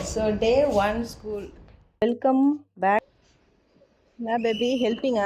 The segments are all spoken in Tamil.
So day one school. Welcome back. Na baby helping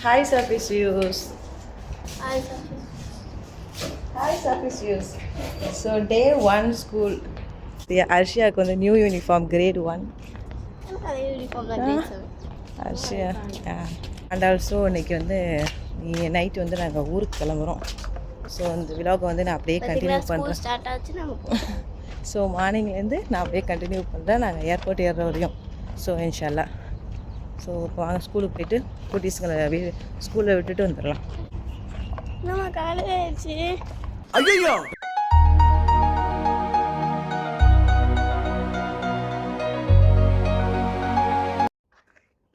Hi surface use. Hi, Sophie. Hi surface use. So day one school. Yeah, Arshia got the new uniform grade 1. Uniform like grade 7. Arshia. Yeah. And also இன்னைக்கு வந்து நைட் வந்து நாங்கள் ஊருக்கு கிளம்புறோம். ஸோ அந்த விலாகை வந்து நான் அப்படியே கண்டினியூ பண்ணுறேன். ஸ்டார்ட் ஆச்சு நம்ம. ஸோ மார்னிங்லேருந்து நான் அப்படியே கண்டினியூ பண்ணுறேன். நாங்கள் ஏர்போர்ட் ஏறுற வரையும். ஸோ இன்ஷால்லா. ஸோ இப்போ வாங்க ஸ்கூலுக்கு போயிட்டு குட்டீஸ்களை ஸ்கூலில் விட்டுட்டு வந்துடலாம். நம்ம காலேஜ் ஆயிடுச்சு. ஐயோ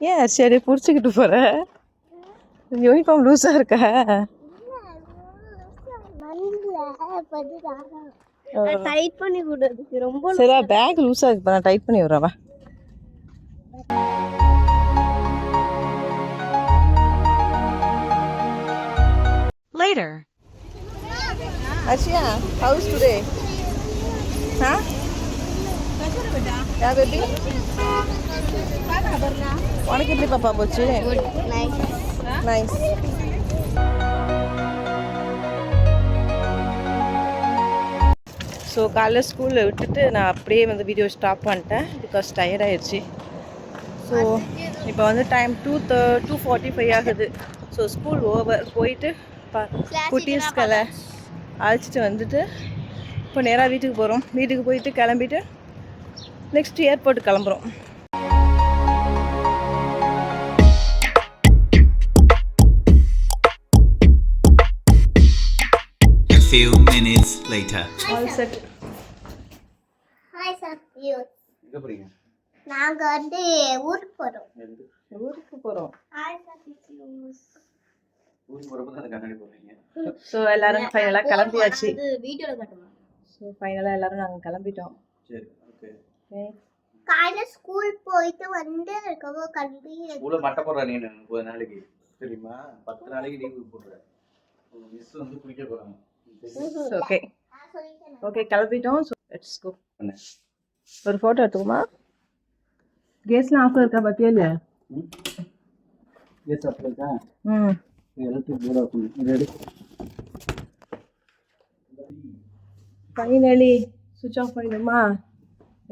ஏன் சரி பிடிச்சிக்கிட்டு போகிற? யூனிஃபார்ம் லூஸாக இருக்கா? டைட் பண்ணி கொடுத்து ரொம்ப சரி பேக் லூஸாக இருக்கு, நான் டைட் பண்ணி விட்றேன். Later. Arshia, how's today? Huh? Yeah, baby. உனக்கு எப்படி பாப்பா போச்சு? Good nice. நைஸ். ஸோ காலைல ஸ்கூலில் விட்டுட்டு நான் அப்படியே வந்து வீடியோ ஸ்டாப் பண்ணிட்டேன். பிகாஸ் டயர்ட் ஆயிடுச்சு. ஸோ இப்போ வந்து டைம் 2:45 ஆகுது. ஸோ ஸ்கூல் ஓவர் போயிட்டு குட்டீஸ்களை அழைச்சிட்டு வந்துட்டு இப்போ நேராக வீட்டுக்கு போகிறோம். வீட்டுக்கு போயிட்டு கிளம்பிட்டு நெக்ஸ்ட் ஏர்போர்ட் கிளம்புறோம். few minutes later. All set. Hi Sathyu. எங்க போறீங்க? நாங்க வந்து ஊருக்கு போறோம். ஊருக்கு போகிறோம். ஹாய் சத்யு. ஊருக்கு போறப்ப தான் கண்ணாடி போடுறீங்க. ஸோ எல்லாரும் ஃபைனலாக கிளம்பியாச்சு. இது வீடியோல காட்டுமா? ஸோ ஃபைனலாக எல்லாரும் நாங்கள் கிளம்பிட்டோம். சரி ஓகே. காலையில ஸ்கூல் போயிட்டு வந்து இருக்கவோ கல்வி ஸ்கூல்ல மட்ட போடுற நீ 30 நாளைக்கு தெரியுமா? 10 நாளைக்கு லீவு போடுற. மிஸ் வந்து குளிக்க போறாங்க. ஓகே ஓகே கிளம்பிட்டோம். So let's go. என்ன ஒரு ஃபோட்டோ எடுத்துக்குமா? கேஸ்லாம் ஆஃப்ல இருக்கா பார்த்தியா இல்லையா? கேஸ் ஆஃப்ல இருக்கா? ம் எலக்ட்ரிக் போர்ட் ஆஃப் பண்ணு. ரெடி. ஃபைனலி சுவிட்ச் ஆஃப் பண்ணிடுமா?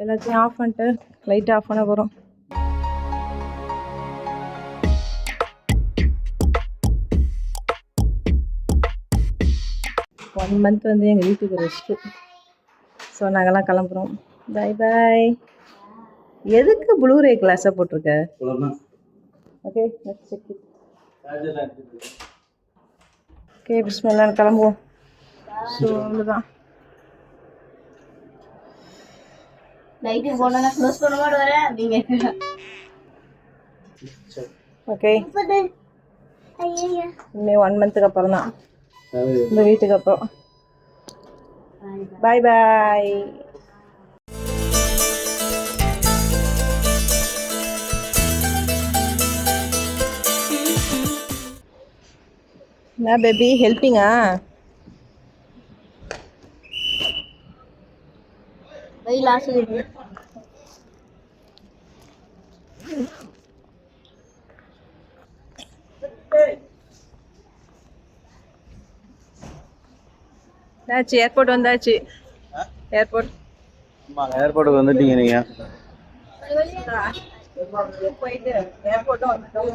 எல்லாத்தையும் ஆஃப் பண்ணிட்டு லைட் ஆஃப் பண்ண போகிறோம். ஒன் மந்த் வந்து எங்கள் வீட்டுக்கு ரெஸ்ட்டு. ஸோ நாங்கள்லாம் கிளம்புறோம். Bye bye. எதுக்கு ப்ளூரே கிளாஸாக போட்டிருக்க? Okay let's check it. Okay பிஸ்மில்லாஹ் கிளம்புவோம். ஸோ அவ்வளோதான். லைட் போனா க்ளோஸ் பண்ண மாட்டே வரேன் அப்படிங்க. ஓகே இன்னும் 1 மந்த்துக்கு அப்புறம் தான் இந்த வீட்டுக்கு அப்புறம். Bye bye. என்ன பேபி ஹெல்ப்பிங்கா? Bye last video. ஆச்சு ஏர்போர்ட் வந்தாச்சு. ஏர்போர்ட். ஆமா ஏர்போர்ட்டுக்கு வந்துட்டீங்க நீங்க. போயிட்டு ஏர்போர்ட்டும் வந்துட்டோம்.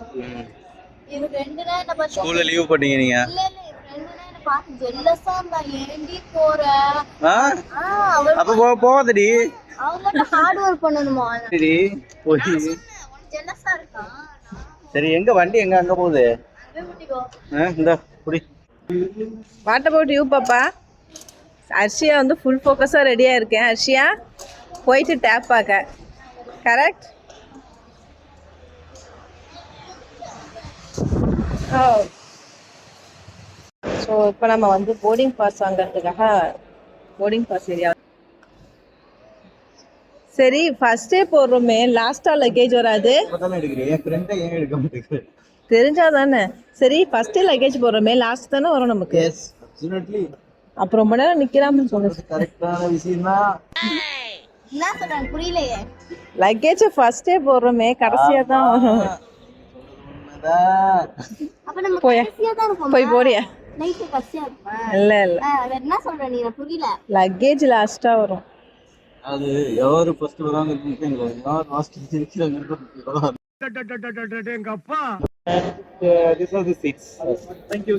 இது ஃப்ரெண்டுனா என்ன பார்த்தா ஸ்கூல்ல லீவ் போட்டீங்க நீங்க. இல்ல இல்ல ஃப்ரெண்டுனா என்ன பார்த்து ஜெல்லஸா இருந்தா ஏண்டி போற? அப்ப போவாதடி. அவங்க ஹார்ட் வொர்க் பண்ணனுமா? சரி போய் ஜெல்லஸா இருக்கா? சரி எங்க வண்டி எங்க அங்க போகுது? போய் முட்டிக்கோ. இந்த புடி. வாட் அபவுட் யூ பாப்பா? அர்ஷியா வந்து ஃபுல் ஃபோக்கஸாக ரெடியாக இருக்கேன். அர்ஷியா போயிட்டு டேப் பார்க்க கரெக்ட். ஸோ இப்போ நம்ம வந்து போர்டிங் பாஸ் வாங்கிறதுக்காக போர்டிங் பாஸ் ஏரியா. சரி ஃபர்ஸ்டே போடுறோமே லாஸ்ட்டாக லக்கேஜ் வராது. எடுக்கிறேன் என் ஃப்ரெண்டை ஏன் எடுக்க மாட்டேங்குது? தெரிஞ்சா தானே. சரி ஃபர்ஸ்ட் லக்கேஜ் போடுறோமே, லாஸ்ட் தானே வரும் நமக்கு. Yes absolutely. அப்புறம் ரொம்ப நேரம் நிக்கிறாம சொல்லுங்க. கரெக்டான விஷயம் தான். என்ன சொல்றாங்க புரியலையே. லக்கேஜ் ஃபர்ஸ்டே போடுறோமே, கடைசியா தான் வரும். உண்மைதான். அப்ப நம்ம போய் கடைசியா தான் இருப்போம். போய் போறியா? நைட் கடைசியா இருப்போம். இல்ல இல்ல, வேற என்ன சொல்ற நீ? எனக்கு புரியல. லக்கேஜ் லாஸ்டா வரும். அது யாரு ஃபர்ஸ்ட் வராங்க இருக்குங்களா, யார் லாஸ்ட் இருக்கிறாங்க. This was the seats. Thank you.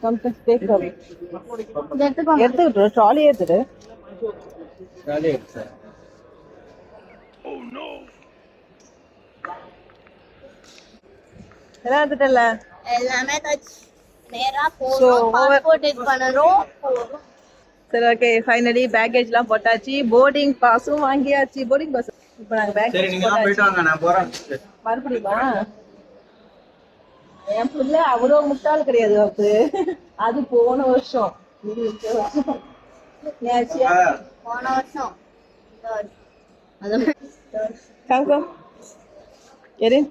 Something take away. இத எடுத்துக்கோ. எடுத்துட்டு ட்ராலி எடுத்துட்டு. Jolly sir. எல்லாம் எடுத்துட்டல. எல்லாமே டச். நேரா So, போறோம், பாஸ்போர்ட் இது பண்ணறோம். சரி ஓகே, ஃபைனலி பேக்கேஜ்லாம் போட்டாச்சு, போர்டிங் பாஸும் வாங்கியாச்சு. போர்டிங் பாஸ் இப்போ நாங்க சரி பேக்கேஜ் நீங்க போயிட்டு வாங்க, நான் போறேன். மறுபடியுமா? என் பிள்ளை அவ்வளோ முட்டாள் கிடையாது அப்போ. அது போன வருஷம், இது இந்த வருஷம். ஏச்சியா போன வருஷம். அது கம் கம் எரின்.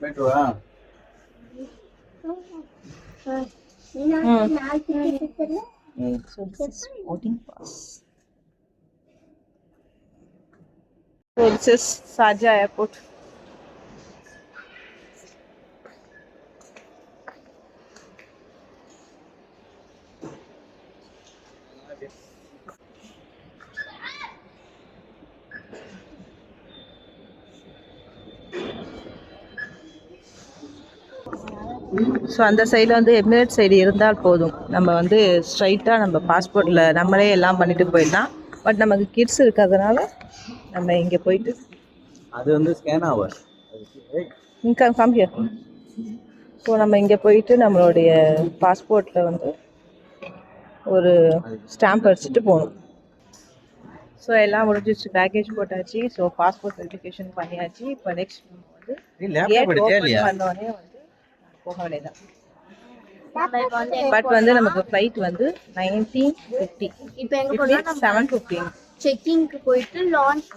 போயிட்டு வா. So this is boarding pass. So this is Sharjah Airport. So அந்த சைடில் வந்து எமிரேட் சைடு இருந்தால் போதும், நம்ம வந்து ஸ்ட்ரைட்டாக நம்ம பாஸ்போர்ட்டில் நம்மளே எல்லாம் பண்ணிட்டு போயிடலாம். பட் நமக்கு கிட்ஸ் இருக்கிறதுனால நம்ம இங்கே போயிட்டு அது வந்து ஸ்கேன் ஆவர். இங்கே காம்பியா. ஸோ நம்ம இங்கே போயிட்டு நம்மளுடைய பாஸ்போர்ட்டில் வந்து ஒரு ஸ்டாம்ப் அடிச்சுட்டு போகணும். ஸோ எல்லாம் முடிஞ்சிச்சு, பேக்கேஜ் போட்டாச்சு. ஸோ பாஸ்போர்ட் வெரிஃபிகேஷன் பண்ணியாச்சு. இப்போ நெக்ஸ்ட் வந்து கேட் ஓப்பன் பண்ணோடனே வந்து போக வேண்டியதான். பட் வந்து நமக்கு ஃப்ளைட் வந்து 19:50. இப்போ எங்க போறோம்? 7:15. செக்கிங்க்கு போயிட்டு லான்ச்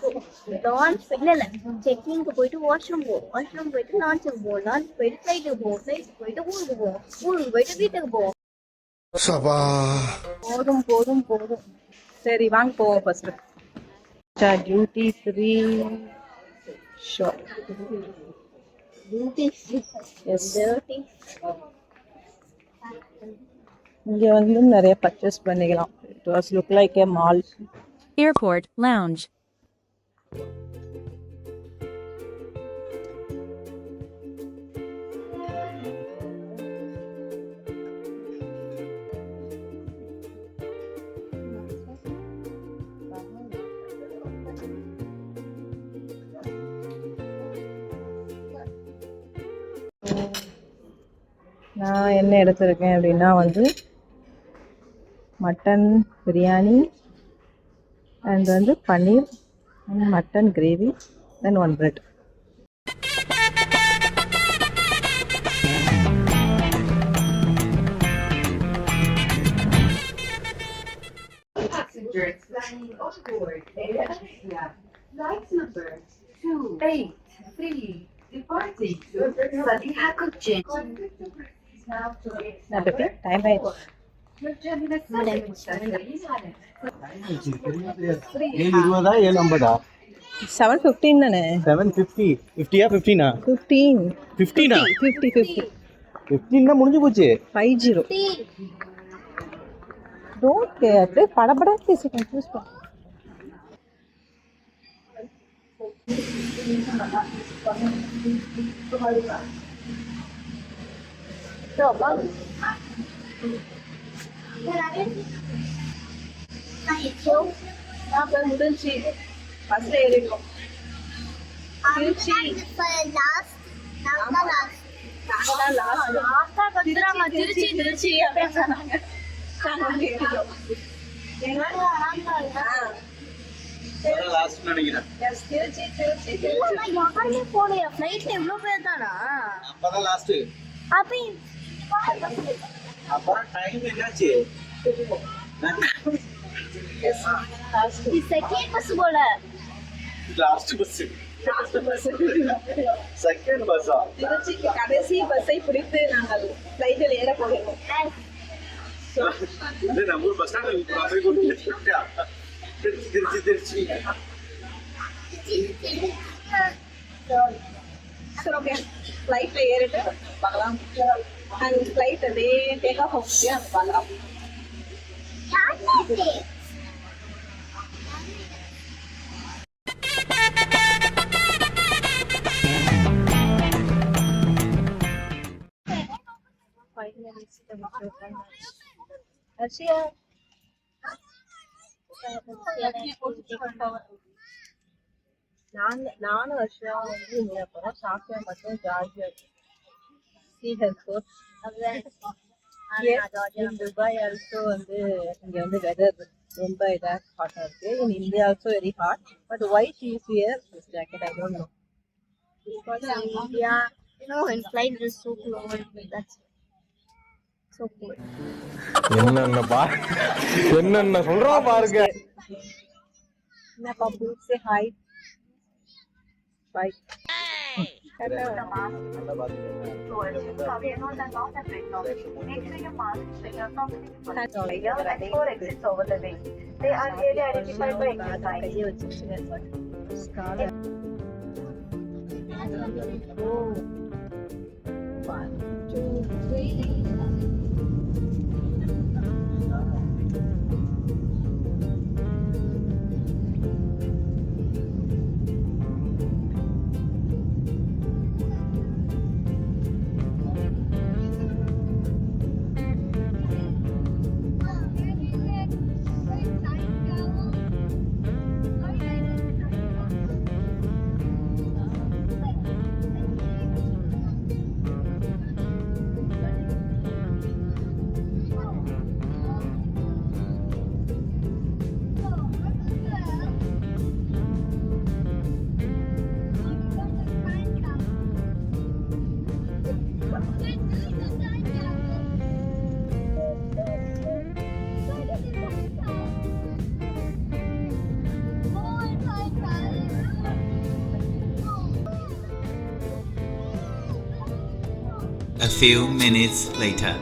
இல்ல செக்கிங்க்கு போயிட்டு வாஷ்ரூம் போயிட்டு லான்ச்சுக்கு போயிட்டு ஃப்ளைட்டுக்கு போயிட்டு ஊருக்கு போயிட்டு வீட்டுக்கு போவோம். போதும். சரி வாங்க போவோம் first. Duty free shop. Yes, இங்க வந்து நிறைய பர்ச்சேஸ் பண்ணிக்கலாம். It was look like a mall. Airport Lounge. நான் என்ன எடுத்திருக்கேன் அப்படின்னா வந்து மட்டன் பிரியாணி அண்ட் வந்து paneer and mutton gravy then 1 bread. Flight number 283 departing Sadiha Cochin. Time ஆயிடுச்சு. Your terminus is 7:20 7:50 7:15 தானே? 7:50 50 15 15 15 50 15 தான் முடிஞ்சு போச்சு. 50. டோன்ட் கேர், அப்படியே படபட பேசி கன்ஃபியூஸ் பண்ண. முடிஞ்சு ஃபர்ஸ்ட் ஏறிடும். திருச்சி அப்படின்னு சொன்னாங்க. லாஸ்ட் நினைக்கிறேன். யாருமே போலையா? ஃப்ளைட்ல எவ்வளவு பேர் தானா? அப்பதான் லாஸ்ட். அப்புறம் டைம் என்னாச்சு? செகண்ட் பஸ் போல லாஸ்ட் பஸ் செகண்ட் பஸ்ஸா திருச்சிக்கு கடைசி பஸ்ஸை பிடித்து நாங்கள் ஃப்ளைட்டில் ஏற போகிறோம். இது நம்ம ஊர் பஸ் ஸ்டாண்ட் அப்படியே கொண்டு திருச்சி திருச்சி சரி ஓகே, ஃப்ளைட்டில் ஏறிட்டு பார்க்கலாம். அண்ட் ஃப்ளைட் அப்படியே டேக் ஆஃப் ஆகிட்டு அங்கே பார்க்கலாம். நானும் வருஷம் வந்து இங்கே அப்புறம் சாப்பிட்டா மட்டும் ஜாலியாக இருக்கும். in Dubai also வந்து இங்க வந்து வெதர் ரொம்ப இதாக ஹாட்டாக இருக்கு. in India also very hot, but why she is here this jacket I don't know. Because in India, you know, in flight it is so cold. That's so cold. என்னென்ன சொல்றா பாருங்க. என்ன பாப்பு say hi. Bye. They are clearly identified by exercise. கையை வச்சுருச்சுங்க. Scarlet. Oh. 1, 2, 3. A few minutes later.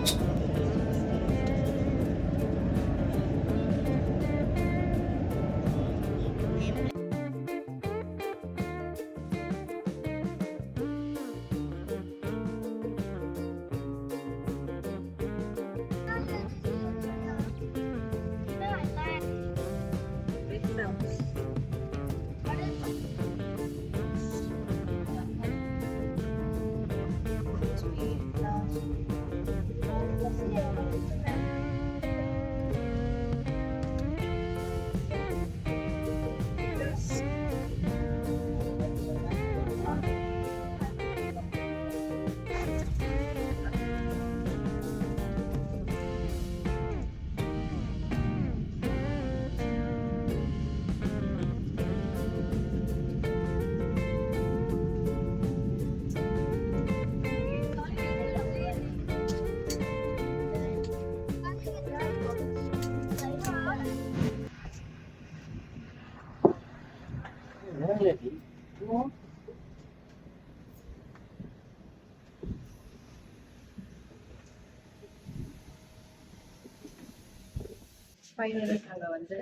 Finally நாங்கள் வந்து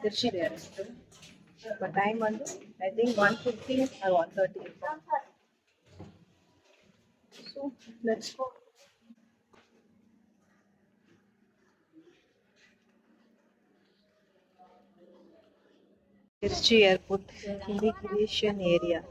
திருச்சியில் இறங்கிட்டோம். இப்போ டைம் வந்து I think 1:15 or 1:30. So let's go. Trichy airport immigration area.